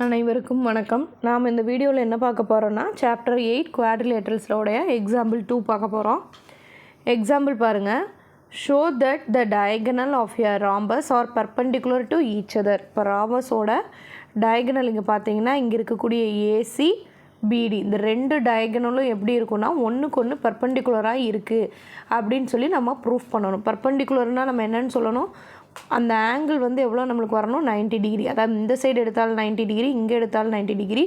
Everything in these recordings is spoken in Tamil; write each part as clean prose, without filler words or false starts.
அனைவருக்கும் வணக்கம். நாம் இந்த வீடியோவில் என்ன பார்க்க போகிறோன்னா சாப்டர் 8 குவாட்ரிலேட்டரல்ஸோடைய எக்ஸாம்பிள் 2 பார்க்க போகிறோம். எக்ஸாம்பிள் பாருங்கள். Show that the diagonal of a rhombus are perpendicular to each other. இப்போ ராம்பஸோட டயகனல் இங்கே பார்த்தீங்கன்னா இங்கே இருக்கக்கூடிய ஏசி பிடி இந்த ரெண்டு டயகனலும் எப்படி இருக்குன்னா ஒன்றுக்கு ஒன்று பர்பண்டிகுலராக இருக்குது அப்படின்னு சொல்லி நம்ம ப்ரூஃப் பண்ணணும். பர்பண்டிகுலர்னால் நம்ம என்னென்னு சொல்லணும், அந்த ஆங்கிள் வந்து எவ்வளோ நம்மளுக்கு வரணும், 90 டிகிரி. அதாவது இந்த சைடு எடுத்தாலும் 90 டிகிரி, இங்கே எடுத்தாலும் 90 டிகிரி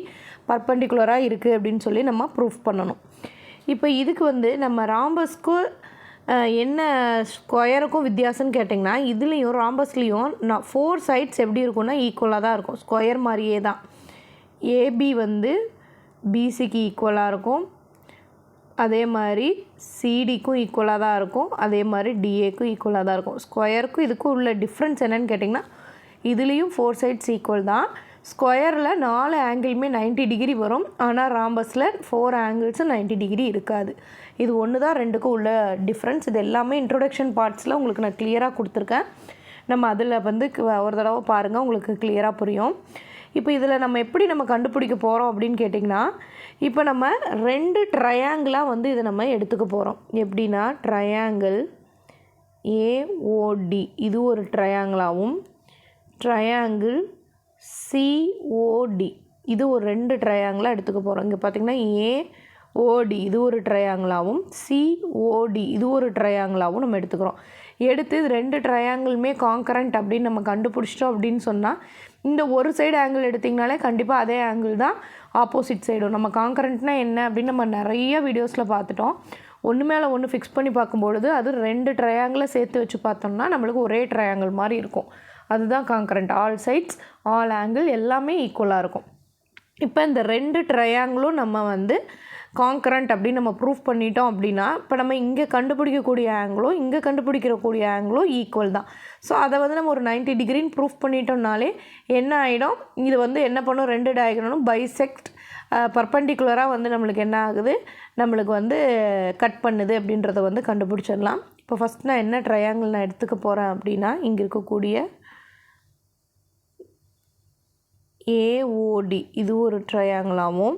பர்பண்டிகுலராக இருக்குது அப்படின்னு சொல்லி நம்ம ப்ரூஃப் பண்ணணும். இப்போ இதுக்கு வந்து நம்ம ராம்பஸ்க்கு என்ன ஸ்கொயருக்கும் வித்தியாசம்னு கேட்டிங்கன்னா, இதுலேயும் ராம்பஸ்லேயும் 4 சைட்ஸ் எப்படி இருக்குன்னா ஈக்குவலாக தான் இருக்கும். ஸ்கொயர் மாதிரியே தான். ஏபி வந்து பிசிக்கு ஈக்குவலாக இருக்கும், அதே மாதிரி சிடிக்கும் ஈக்குவலாக தான் இருக்கும், அதே மாதிரி டிஏக்கும் ஈக்குவலாக தான் இருக்கும். ஸ்கொயருக்கும் இதுக்கும் உள்ள டிஃப்ரென்ஸ் என்னென்னு கேட்டிங்கன்னா, இதுலேயும் 4 சைட்ஸ் ஈக்குவல் தான். ஸ்கொயரில் 4 ஆங்கிளுமே 90 டிகிரி வரும், ஆனால் ராம்பஸில் 4 ஆங்கிள்ஸும் 90 டிகிரி இருக்காது. இது ஒன்று தான் ரெண்டுக்கும் உள்ள டிஃப்ரென்ஸ். இது எல்லாமே இன்ட்ரொடக்ஷன் பார்ட்ஸில் உங்களுக்கு நான் கிளியராக கொடுத்துருக்கேன். நம்ம அதில் வந்து ஒரு தடவை பாருங்கள், உங்களுக்கு கிளியராக புரியும். இப்போ இதில் நம்ம எப்படி நம்ம கண்டுபிடிக்க போகிறோம் அப்படின்னு கேட்டிங்கன்னா, இப்போ நம்ம 2 ட்ரையாங்கிளாக வந்து இதை நம்ம எடுத்துக்க போகிறோம். எப்படின்னா ட்ரையாங்கிள் ஏஓடி இது ஒரு ட்ரையாங்கிளாகவும், ட்ரையாங்கிள் சிஓடி இது ஒரு 2 ட்ரையாங்கிளாக எடுத்துக்க போகிறோம். இங்கே பார்த்திங்கன்னா ஏஓடி இது ஒரு ட்ரையாங்கிளாகவும், சிஓடி இது ஒரு ட்ரையாங்கிளாகவும் நம்ம எடுத்துக்கிறோம். எடுத்து இது 2 ட்ரையாங்கிளுமே காங்கரண்ட் அப்படின்னு நம்ம கண்டுபிடிச்சிட்டோம் அப்படின்னு சொன்னால், இந்த ஒரு சைடு ஆங்கிள் எடுத்திங்கனாலே கண்டிப்பாக அதே ஆங்கிள் தான் ஆப்போசிட் சைடும். நம்ம காங்கரண்ட்னால் என்ன அப்படின்னு நம்ம நிறைய வீடியோஸில் பார்த்துட்டோம். ஒன்று மேலே ஒன்று ஃபிக்ஸ் பண்ணி பார்க்கும்பொழுது அது 2 ட்ரையாங்கிளை சேர்த்து வச்சு பார்த்தோம்னா நம்மளுக்கு ஒரே ட்ரையாங்கிள் மாதிரி இருக்கும். அதுதான் congruent. All sides all angle எல்லாமே ஈக்குவலாக இருக்கும். இப்போ இந்த 2 ட்ரையாங்கிளும் நம்ம வந்து காங்கரண்ட் அப்படின்னு நம்ம ப்ரூஃப் பண்ணிட்டோம் அப்படின்னா, இப்போ நம்ம இங்கே கண்டுபிடிக்கக்கூடிய ஆங்கிளும் இங்கே கண்டுபிடிக்கக்கூடிய ஆங்கிளும் ஈக்குவல் தான். ஸோ அதை வந்து நம்ம ஒரு 90 டிகிரின்னு ப்ரூஃப் பண்ணிட்டோம்னாலே என்ன ஆகிடும், இது வந்து என்ன பண்ணும், 2 டயகனலும் பைசெக்ட் பர்பண்டிகுலராக வந்து நம்மளுக்கு என்ன ஆகுது, நம்மளுக்கு வந்து கட் பண்ணுது அப்படின்றத வந்து கண்டுபிடிச்சிடலாம். இப்போ ஃபஸ்ட் நான் என்ன ட்ரையாங்கிள் நான் எடுத்துக்க போகிறேன் அப்படின்னா, இங்கே இருக்கக்கூடிய ஏஓடி இது ஒரு ட்ரையாங்கிளாகவும்,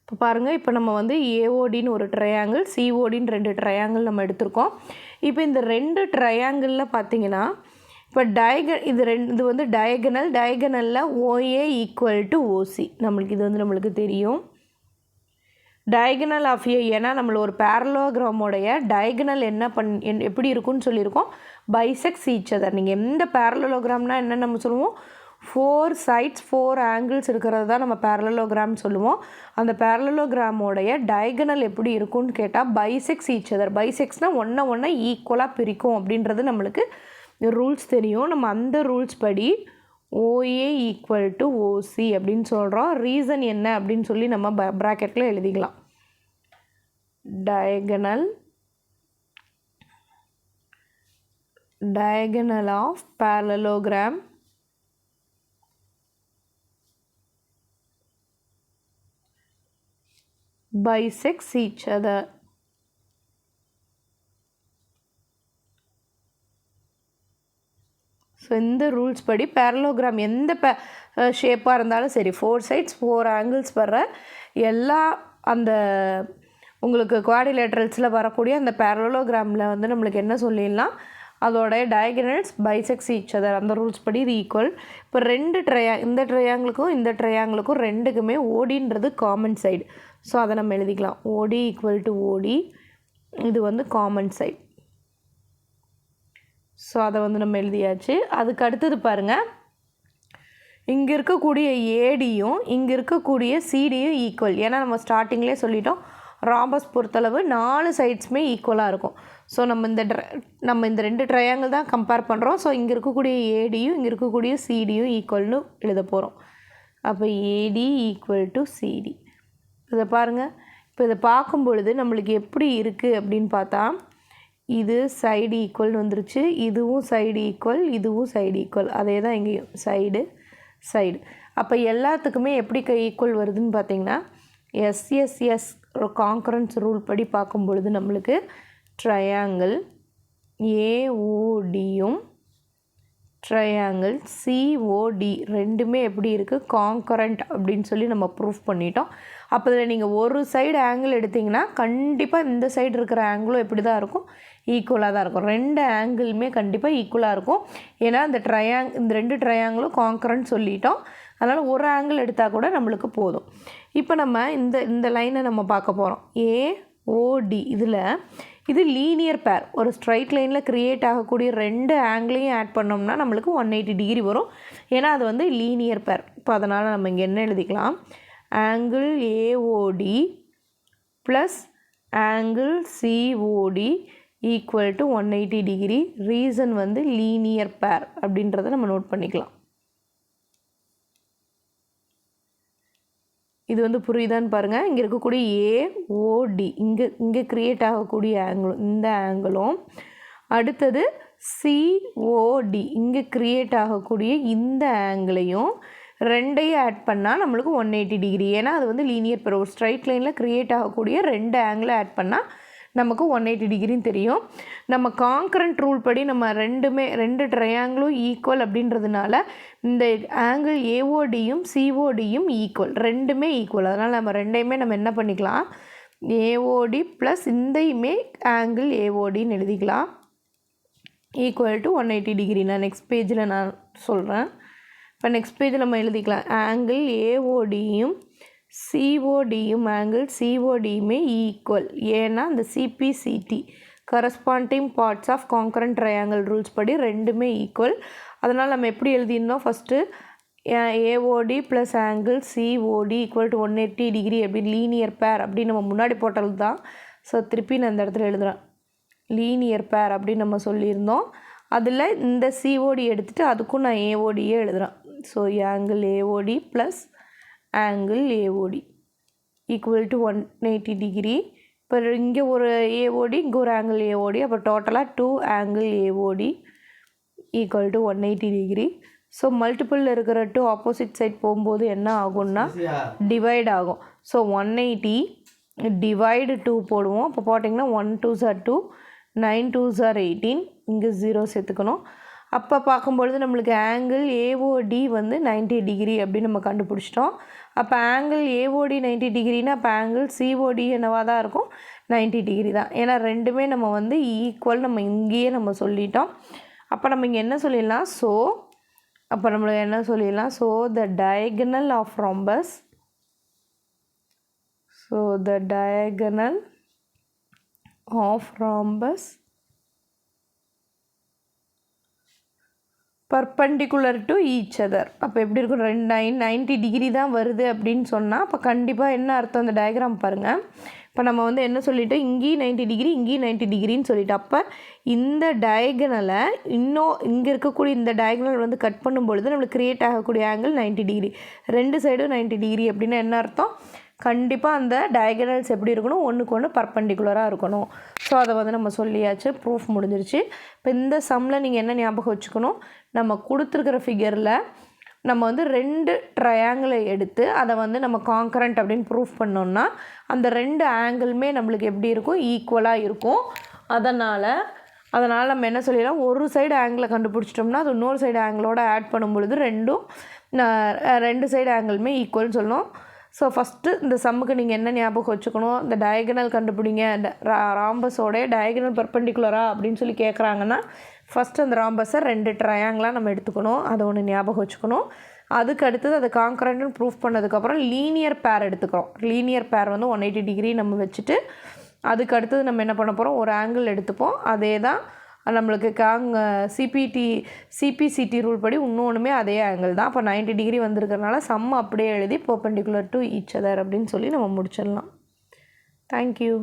இப்போ பாருங்கள் இப்போ நம்ம வந்து ஏஓடின்னு ஒரு ட்ரையாங்கிள், சிஓடின்னு 2 ட்ரையாங்கிள் நம்ம எடுத்திருக்கோம். இப்போ இந்த 2 ட்ரையாங்கிளில் பார்த்தீங்கன்னா, இப்போ இது வந்து டயகனலில் ஓஏ ஈக்குவல் டு ஓசி நம்மளுக்கு இது வந்து நம்மளுக்கு தெரியும். டயகனல் ஆஃப் ஏ, ஏன்னா நம்மள ஒரு பேரலோகிராமோடைய டயகனல் எப்படி இருக்குன்னு சொல்லியிருக்கோம், பைசெக்ட்ஸ் ஈச் அதர். நீங்கள் எந்த பேரலோகிராம்னா என்ன நம்ம சொல்லுவோம், 4 சைட்ஸ் 4 ஆங்கிள்ஸ் இருக்கிறது தான் நம்ம பேரலோகிராம் சொல்லுவோம். அந்த பேரலோகிராமோடைய டயகனல் எப்படி இருக்கும்னு கேட்டால் பைசெக்ட்ஸ் ஈச் அதர். பைசெக்ட்ஸ்னால் ஒன்றை ஈக்குவலாக பிரிக்கும் அப்படின்றது நம்மளுக்கு ரூல்ஸ் தெரியும். நம்ம அந்த ரூல்ஸ் படி ஓஏ ஈக்குவல் டு ஓசி அப்படின்னு சொல்கிறோம். ரீசன் என்ன அப்படின்னு சொல்லி நம்ம ப்ராக்கெட்டில் எழுதிக்கலாம். Diagonal of parallelogram bisects each other. So இந்த ரூல்ஸ் படி பேரலோகிராம் எந்த ஷேப்பாக இருந்தாலும் சரி, 4 சைட்ஸ் 4 ஆங்கிள்ஸ் வர்ற எல்லா அந்த உங்களுக்கு குவாட்ரிலேட்டரல்ஸில் வரக்கூடிய அந்த பேரலோகிராமில் வந்து நம்மளுக்கு என்ன சொல்லிடலாம், அதோடைய டயகனல்ஸ் பைசெக்ட்ஸ் ஈச் அதர். அந்த ரூல்ஸ் படி இது ஈக்குவல். இப்போ 2 இந்த ட்ரையாங்கிளுக்கும் ரெண்டுக்குமே ஓடின்றது காமன் சைடு. ஸோ அதை நம்ம எழுதிக்கலாம். ஓடி ஈக்குவல் டு ஓடி, இது வந்து காமன் சைடு. ஸோ அதை வந்து நம்ம எழுதியாச்சு. அதுக்கு அடுத்தது பாருங்கள், இங்கே இருக்கக்கூடிய ஏடியும் இங்கே இருக்கக்கூடிய சிடியும் ஈக்குவல். ஏன்னா நம்ம ஸ்டார்டிங்லேயே சொல்லிட்டோம், ராம்பஸ் பொறுத்தளவு 4 சைட்ஸுமே ஈக்குவலாக இருக்கும். ஸோ நம்ம இந்த 2 ட்ரையாங்கிள் தான் கம்பேர் பண்ணுறோம். ஸோ இங்கே இருக்கக்கூடிய ஏடியும் இங்கே இருக்கக்கூடிய சிடியும் ஈக்குவல்னு எழுத போகிறோம். அப்போ ஏடி ஈக்குவல் டு சிடி. இதை பாருங்கள். இப்போ இதை பார்க்கும் பொழுது நம்மளுக்கு எப்படி இருக்குது அப்படின்னு பார்த்தா, இது சைடு ஈக்குவல் வந்துருச்சு, இதுவும் சைடு ஈக்குவல், இதுவும் சைடு ஈக்குவல். அதே தான் இங்கேயும் சைடு. அப்போ எல்லாத்துக்குமே எப்படி ஈக்குவல் வருதுன்னு பார்த்தீங்கன்னா, எஸ்எஸ்எஸ் காங்கரன்ஸ் ரூல் படி பார்க்கும் பொழுது நம்மளுக்கு ட்ரையாங்கிள் ஏஓடியும் ட்ரையாங்கிள் COD ரெண்டுமே எப்படி இருக்குது, காங்கரண்ட் அப்படின்னு சொல்லி நம்ம ப்ரூஃப் பண்ணிட்டோம். அப்போ இதில் நீங்கள் ஒரு சைடு ஆங்கிள் எடுத்திங்கன்னா கண்டிப்பாக இந்த சைடு இருக்கிற ஆங்கிளும் எப்படி தான் இருக்கும், ஈக்குவலாக தான் இருக்கும். ரெண்டு ஆங்கிளுமே கண்டிப்பாக ஈக்குவலாக இருக்கும். ஏன்னா இந்த ரெண்டு ட்ரையாங்கிளும் காங்கரண்ட் சொல்லிட்டோம். அதனால் ஒரு ஆங்கிள் எடுத்தால் கூட நம்மளுக்கு போதும். இப்போ நம்ம இந்த லைனை நம்ம பார்க்க போகிறோம். AOD இது லீனியர் பேர். ஒரு ஸ்ட்ரைட் லைனில் க்ரியேட் ஆகக்கூடிய ரெண்டு ஆங்கிளையும் ஆட் பண்ணோம்னா நம்மளுக்கு 180 டிகிரி வரும். ஏன்னா அது வந்து லீனியர் பேர். இப்போ அதனால் நம்ம இங்கே என்ன எழுதிக்கலாம், angle AOD plus angle COD equal to 180 degree. Reason வந்து லீனியர் பேர் அப்படின்றத நம்ம நோட் பண்ணிக்கலாம். இது வந்து புரியுதான்னு பாருங்கள். இங்கே இருக்கக்கூடிய AOD இங்கே க்ரியேட் ஆகக்கூடிய ஆங்கிளும் இந்த ஆங்கிளும், அடுத்தது COD இங்கே க்ரியேட் ஆகக்கூடிய இந்த ஆங்கிளையும் ரெண்டையும் ஆட் பண்ணால் நம்மளுக்கு 180 டிகிரி. ஏன்னா அது வந்து லீனியர் பேர். ஒரு ஸ்ட்ரைட் லைனில் க்ரியேட் ஆகக்கூடிய ரெண்டு ஆங்கிளை ஆட் பண்ணால் நமக்கு 180 டிகிரின்னு தெரியும். நம்ம காங்கரண்ட் ரூல் படி நம்ம ரெண்டு ட்ரையாங்கிளும் ஈக்குவல் அப்படின்றதுனால இந்த ஆங்கிள் AODயும் CODயும் ஈக்குவல், ரெண்டுமே ஈக்குவல். அதனால் நம்ம ரெண்டையுமே நம்ம என்ன பண்ணிக்கலாம், AOD ப்ளஸ் இந்தையுமே ஆங்கிள் AODன்னு எழுதிக்கலாம். Equal to 180 degree. நான் நெக்ஸ்ட் பேஜில் நான் சொல்கிறேன். இப்போ நெக்ஸ்ட் பேஜில் நம்ம எழுதிக்கலாம், ஆங்கிள் AODயும் CODயும் ஆங்கிள் CODயுமே ஈக்குவல். ஏன்னா அந்த CPCT corresponding parts of congruent triangle rules படி ரெண்டுமே ஈக்குவல். அதனால் நம்ம எப்படி எழுதியிருந்தோம், first AOD plus angle COD equal to 180 degree அப்படின்னு லீனியர் பேர் அப்படின்னு நம்ம முன்னாடி போட்டது தான். ஸோ திருப்பி நான் இந்த இடத்துல எழுதுகிறேன், லீனியர் பேர் அப்படின்னு நம்ம சொல்லியிருந்தோம். அதில் இந்த COD எடுத்துகிட்டு அதுக்கும் நான் AODயே எழுதுகிறேன். So angle AOD plus angle AOD equal to 180 degree. இப்போ இங்கே ஒரு AOD, இங்கே ஒரு ஆங்கிள் AOD, அப்போ டோட்டலாக 2 angle AOD equal to 180 degree. So மல்டிபிளில் இருக்கிற 2 ஆப்போசிட் சைட் போகும்போது என்ன ஆகும்னா டிவைட் ஆகும். ஸோ 180 டிவைடு 2 போடுவோம். அப்போ போட்டிங்கன்னா 1 2s are 2, 9 2s are 18, இங்கே 0 சேர்த்துக்கணும். அப்போ பார்க்கும்பொழுது நம்மளுக்கு ஆங்கிள் AOD வந்து 90 டிகிரி அப்படின்னு நம்ம கண்டுபிடிச்சிட்டோம். அப்போ ஆங்கிள் AOD 90 டிகிரினா அப்போ ஆங்கிள் COD என்னவாக தான் இருக்கும், 90 டிகிரி தான். ஏன்னா ரெண்டுமே நம்ம வந்து ஈக்குவல் நம்ம இங்கேயே நம்ம சொல்லிட்டோம். அப்போ நம்ம இங்கே என்ன சொல்லிடலாம், அப்போ நம்மளுக்கு என்ன சொல்லிடலாம், the diagonal of rhombus, the diagonal of rhombus perpendicular to each other. அப்போ எப்படி இருக்கும், 90 டிகிரி தான் வருது அப்படின்னு சொன்னால் அப்போ கண்டிப்பாக என்ன அர்த்தம், அந்த டயக்ராம் பாருங்கள். இப்போ நம்ம வந்து என்ன சொல்லிட்டோம், இங்கேயும் 90 டிகிரி இங்கேயும் 90 டிகிரின்னு சொல்லிட்டோம். அப்போ இந்த டயகனலை இங்கே இருக்கக்கூடிய இந்த டயகனல் வந்து கட் பண்ணும்பொழுது நம்மளுக்கு க்ரியேட் ஆகக்கூடிய ஆங்கிள் 90 டிகிரி. ரெண்டு சைடும் 90 டிகிரி அப்படின்னா என்ன அர்த்தம், கண்டிப்பாக அந்த டயகனல்ஸ் எப்படி இருக்கணும், ஒன்றுக்கு ஒன்று பர்பண்டிகுலராக இருக்கணும். ஸோ அதை வந்து நம்ம சொல்லியாச்சு, ப்ரூஃப் முடிஞ்சிருச்சு. இப்போ இந்த சம்மில் நீங்கள் என்ன ஞாபகம் வச்சுக்கணும், நம்ம கொடுத்துருக்கிற ஃபிகரில் நம்ம வந்து ரெண்டு ட்ரையாங்கிளை எடுத்து அதை வந்து நம்ம காங்கரண்ட் அப்படின்னு ப்ரூஃப் பண்ணோம்னா அந்த ரெண்டு ஆங்கிளுமே நம்மளுக்கு எப்படி இருக்கும், ஈக்குவலாக இருக்கும். அதனால் நம்ம என்ன சொல்லிடலாம், ஒரு சைடு ஆங்கிளை கண்டுபிடிச்சிட்டோம்னா அது இன்னொரு சைடு ஆங்கிளோட ஆட் பண்ணும்பொழுது ரெண்டு சைடு ஆங்கிளுமே ஈக்குவல்னு சொல்லணும். ஸோ ஃபஸ்ட்டு இந்த சம்முக்கு நீங்கள் என்ன ஞாபகம் வச்சுக்கணும், இந்த டயகனல் கண்டுபிடிங்க, ராம்பஸோடைய டயகனல் பர்பண்டிகுலரா அப்படின்னு சொல்லி கேட்குறாங்கன்னா ஃபஸ்ட்டு அந்த ராம்பஸை ரெண்டு ட்ரையாங்கிளாக நம்ம எடுத்துக்கணும், அதை ஒன்று ஞாபகம் வச்சுக்கணும். அதுக்கு அடுத்தது அதை காங்கரண்ட்னு ப்ரூஃப் பண்ணதுக்கப்புறம் லீனியர் பேர் எடுத்துக்கிறோம். லீனியர் பேர் வந்து 180 டிகிரி நம்ம வச்சுட்டு அதுக்கு அடுத்தது நம்ம என்ன பண்ண போகிறோம், ஒரு ஆங்கிள் எடுத்துப்போம். அதே தான் நம்மளுக்கு சிபிசிடி ரூல் படி இன்னொன்றுமே அதே ஆங்கிள் தான். அப்போ 90 டிகிரி வந்திருக்கிறதுனால சம் அப்படியே எழுதி பர்பண்டிகுலர் டு ஈச் அதர் அப்படின்னு சொல்லி நம்ம முடிச்சிடலாம். தேங்க்யூ.